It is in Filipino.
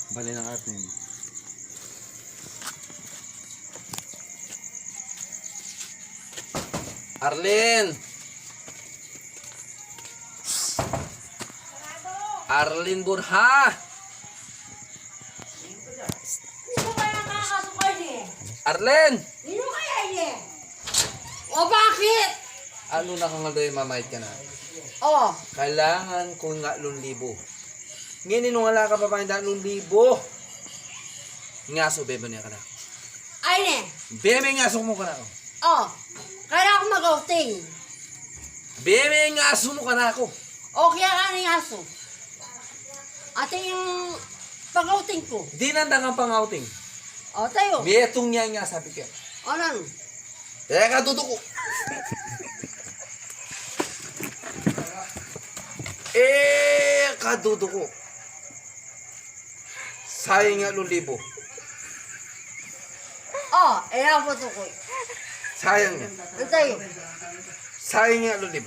Bali ng atin. Arlene! Arlene Burha! Sino kaya kakasukay niya? Arlene! Sino kaya niya? O bakit? Ano na kang aldoy mamahit ka na? Oh, Kailangan ko nga 8,000. Ngayon wala ka pa pa 8,000. Ngaso, bebe niya ka na. ay ne. Bebe ngaso mo ka na. Oh, kaya ako mag-outing. Bebe ngaso mo ka na ako. O kaya ka ng aso. Ating yung pag-outing ko. Di nanda kang pang-outing. O tayo. Betong niya nga sabi ka. O nan. Teka, tuto ko. Kadudo ko. Sayang nga 8,000. Oh, eh ako to ko. Sayang nga. O tayo. Sayang nga 8,000.